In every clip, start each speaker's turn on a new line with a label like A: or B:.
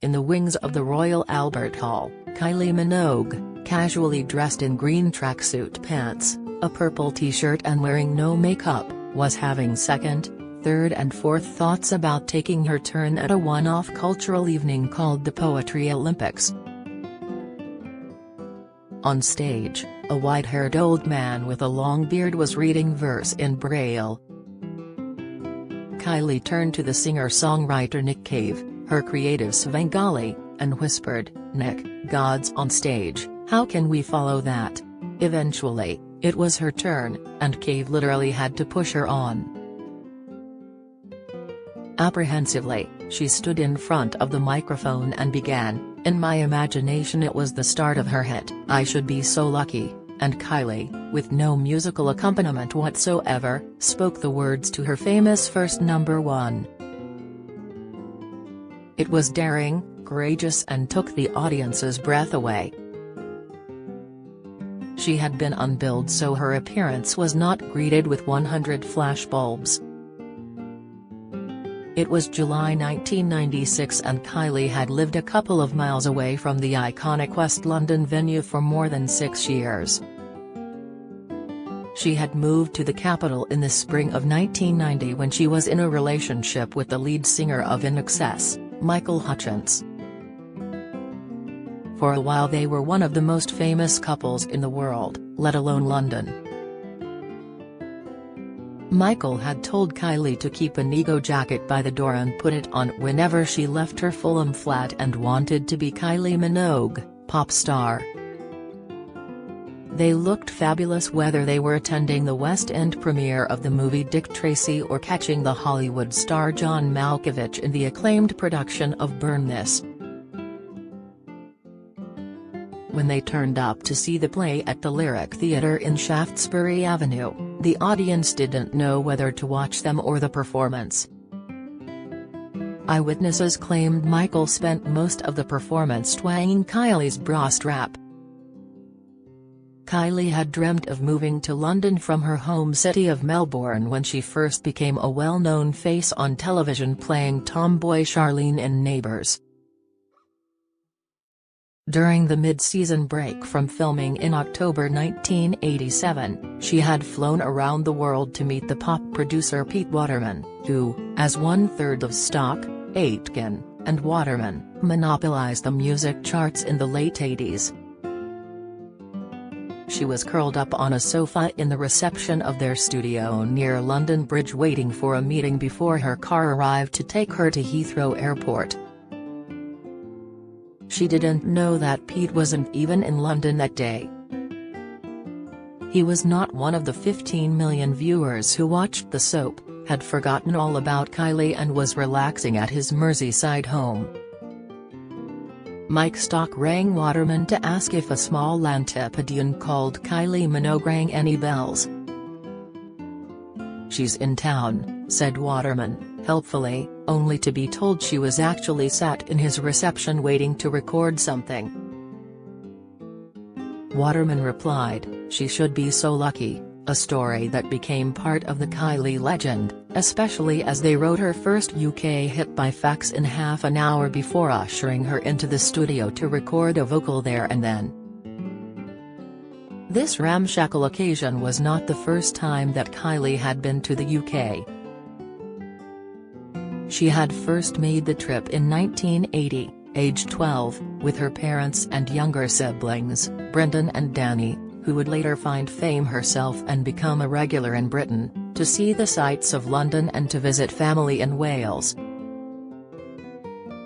A: In the wings of the Royal Albert Hall, Kylie Minogue, casually dressed in green tracksuit pants, a purple t-shirt and wearing no makeup, was having second, third and fourth thoughts about taking her turn at a one-off cultural evening called the Poetry Olympics. On stage, a white-haired old man with a long beard was reading verse in Braille. Kylie turned to the singer-songwriter Nick Cave, her creative Svengali, and whispered, "Nick, God's on stage, how can we follow that?" Eventually, it was her turn, and Cave literally had to push her on. Apprehensively, she stood in front of the microphone and began. In my imagination it was the start of her hit, "I Should Be So Lucky," and Kylie, with no musical accompaniment whatsoever, spoke the words to her famous first #1. It was daring, courageous and took the audience's breath away. She had been unbilled, so her appearance was not greeted with 100 flashbulbs. It was July 1996 and Kylie had lived a couple of miles away from the iconic West London venue for more than 6 years. She had moved to the capital in the spring of 1990 when she was in a relationship with the lead singer of INXS, Michael Hutchence. For a while they were one of the most famous couples in the world, let alone London. Michael had told Kylie to keep an ego jacket by the door and put it on whenever she left her Fulham flat and wanted to be Kylie Minogue, pop star. They looked fabulous whether they were attending the West End premiere of the movie Dick Tracy or catching the Hollywood star John Malkovich in the acclaimed production of Burn This. When they turned up to see the play at the Lyric Theatre in Shaftesbury Avenue, the audience didn't know whether to watch them or the performance. Eyewitnesses claimed Michael spent most of the performance twanging Kylie's bra strap. Kylie had dreamt of moving to London from her home city of Melbourne when she first became a well-known face on television playing tomboy Charlene in Neighbours. During the mid-season break from filming in October 1987, she had flown around the world to meet the pop producer Pete Waterman, who, as one-third of Stock, Aitken, and Waterman, monopolized the music charts in the late 80s. She was curled up on a sofa in the reception of their studio near London Bridge waiting for a meeting before her car arrived to take her to Heathrow Airport. She didn't know that Pete wasn't even in London that day. He was not one of the 15 million viewers who watched the soap, had forgotten all about Kylie and was relaxing at his Merseyside home. Mike Stock rang Waterman to ask if a small Lantipedian called Kylie Minogue rang any bells. "She's in town," said Waterman, helpfully, only to be told she was actually sat in his reception waiting to record something. Waterman replied, "She should be so lucky," a story that became part of the Kylie legend, especially as they wrote her first UK hit by fax in half an hour before ushering her into the studio to record a vocal there and then. This ramshackle occasion was not the first time that Kylie had been to the UK. She had first made the trip in 1980, aged 12, with her parents and younger siblings, Brendan and Danny, who would later find fame herself and become a regular in Britain, to see the sights of London and to visit family in Wales.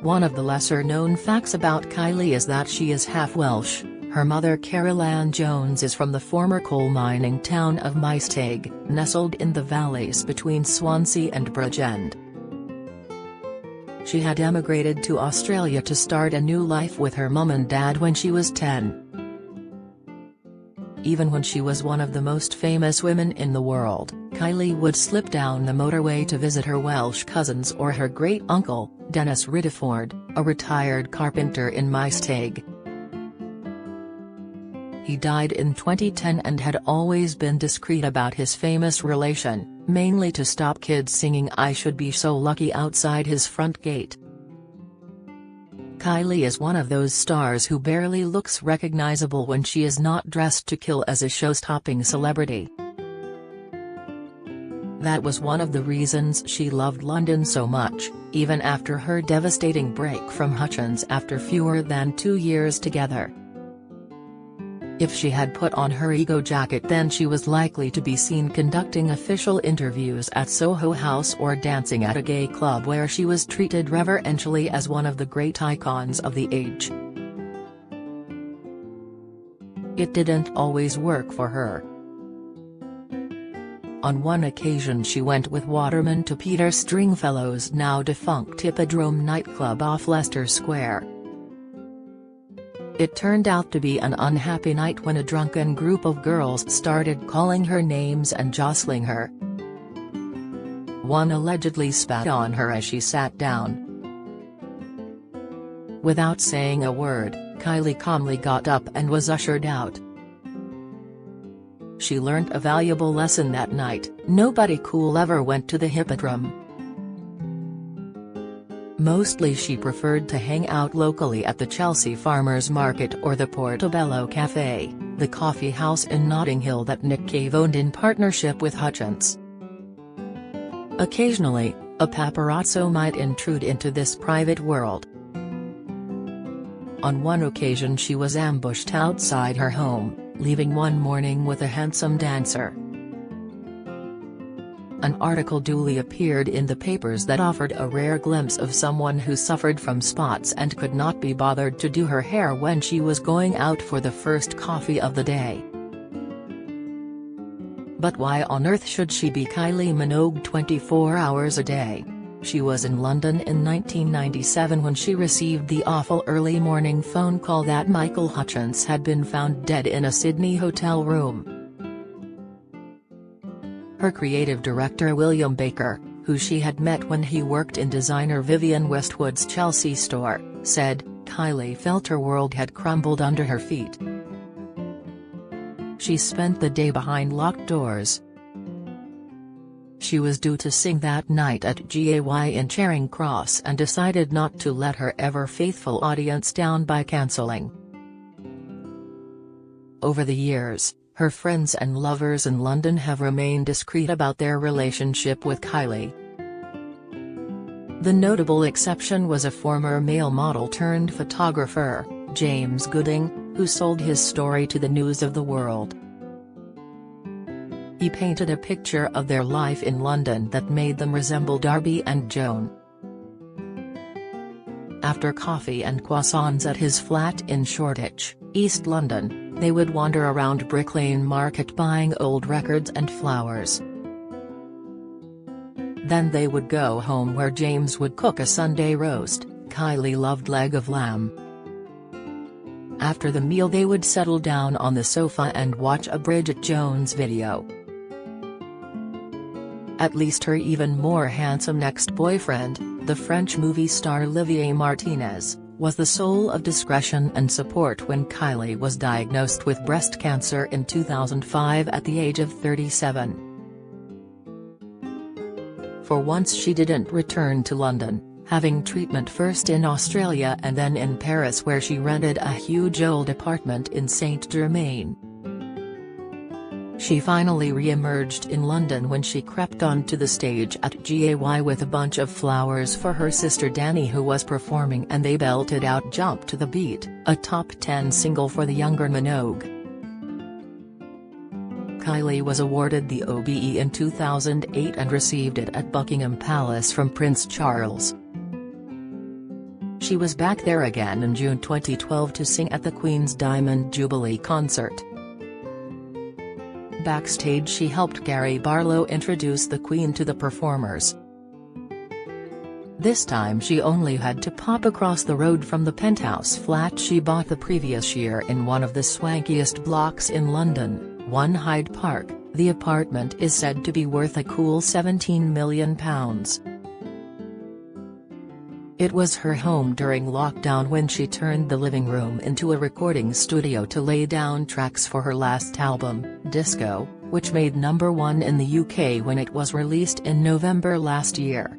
A: One of the lesser-known facts about Kylie is that she is half Welsh. Her mother Carol Ann Jones is from the former coal mining town of Maesteg, nestled in the valleys between Swansea and Bridgend. She had emigrated to Australia to start a new life with her mum and dad when she was 10. Even when she was one of the most famous women in the world, Kylie would slip down the motorway to visit her Welsh cousins or her great-uncle, Dennis Riddiford, a retired carpenter in Maesteg. He died in 2010 and had always been discreet about his famous relation, mainly to stop kids singing "I Should Be So Lucky" outside his front gate. Kylie is one of those stars who barely looks recognizable when she is not dressed to kill as a show-stopping celebrity. That was one of the reasons she loved London so much, even after her devastating break from Hutchins after fewer than 2 years together. If she had put on her ego jacket, then she was likely to be seen conducting official interviews at Soho House or dancing at a gay club where she was treated reverentially as one of the great icons of the age. It didn't always work for her. On one occasion she went with Waterman to Peter Stringfellow's now defunct Hippodrome nightclub off Leicester Square. It turned out to be an unhappy night when a drunken group of girls started calling her names and jostling her. One allegedly spat on her as she sat down. Without saying a word, Kylie calmly got up and was ushered out. She learned a valuable lesson that night: nobody cool ever went to the Hippodrome. Mostly she preferred to hang out locally at the Chelsea Farmers Market or the Portobello Café, the coffee house in Notting Hill that Nick Cave owned in partnership with Hutchins. Occasionally, a paparazzo might intrude into this private world. On one occasion she was ambushed outside her home, leaving one morning with a handsome dancer. An article duly appeared in the papers that offered a rare glimpse of someone who suffered from spots and could not be bothered to do her hair when she was going out for the first coffee of the day. But why on earth should she be Kylie Minogue 24 hours a day? She was in London in 1997 when she received the awful early morning phone call that Michael Hutchins had been found dead in a Sydney hotel room. Her creative director William Baker, who she had met when he worked in designer Vivienne Westwood's Chelsea store, said, Kylie felt her world had crumbled under her feet. She spent the day behind locked doors. She was due to sing that night at Gay in Charing Cross and decided not to let her ever-faithful audience down by cancelling. Over the years, her friends and lovers in London have remained discreet about their relationship with Kylie. The notable exception was a former male model turned photographer, James Gooding, who sold his story to the News of the World. He painted a picture of their life in London that made them resemble Darby and Joan. After coffee and croissants at his flat in Shoreditch, East London, they would wander around Brick Lane Market buying old records and flowers. Then they would go home where James would cook a Sunday roast. Kylie loved leg of lamb. After the meal they would settle down on the sofa and watch a Bridget Jones video. At least her even more handsome next boyfriend, the French movie star Olivier Martinez, was the soul of discretion and support when Kylie was diagnosed with breast cancer in 2005 at the age of 37. For once she didn't return to London, having treatment first in Australia and then in Paris where she rented a huge old apartment in Saint-Germain. She finally re-emerged in London when she crept onto the stage at Gay with a bunch of flowers for her sister Dani, who was performing, and they belted out Jump to the Beat, a top 10 single for the younger Minogue. Kylie was awarded the OBE in 2008 and received it at Buckingham Palace from Prince Charles. She was back there again in June 2012 to sing at the Queen's Diamond Jubilee concert. Backstage she helped Gary Barlow introduce the Queen to the performers. This time she only had to pop across the road from the penthouse flat she bought the previous year in one of the swankiest blocks in London, 1 Hyde Park. The apartment is said to be worth a cool £17 million. It was her home during lockdown when she turned the living room into a recording studio to lay down tracks for her last album, Disco, which made #1 in the UK when it was released in November last year.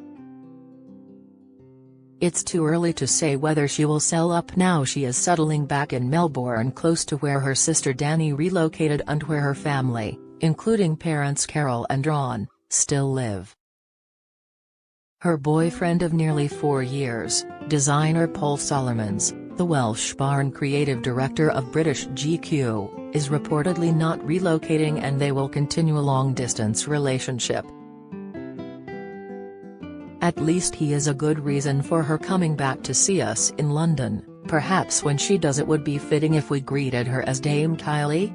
A: It's too early to say whether she will sell up now she is settling back in Melbourne, close to where her sister Dani relocated and where her family, including parents Carol and Ron, still live. Her boyfriend of nearly 4 years, designer Paul Solomons, the Welsh-born creative director of British GQ, is reportedly not relocating and they will continue a long-distance relationship. At least he is a good reason for her coming back to see us in London. Perhaps when she does it would be fitting if we greeted her as Dame Kylie.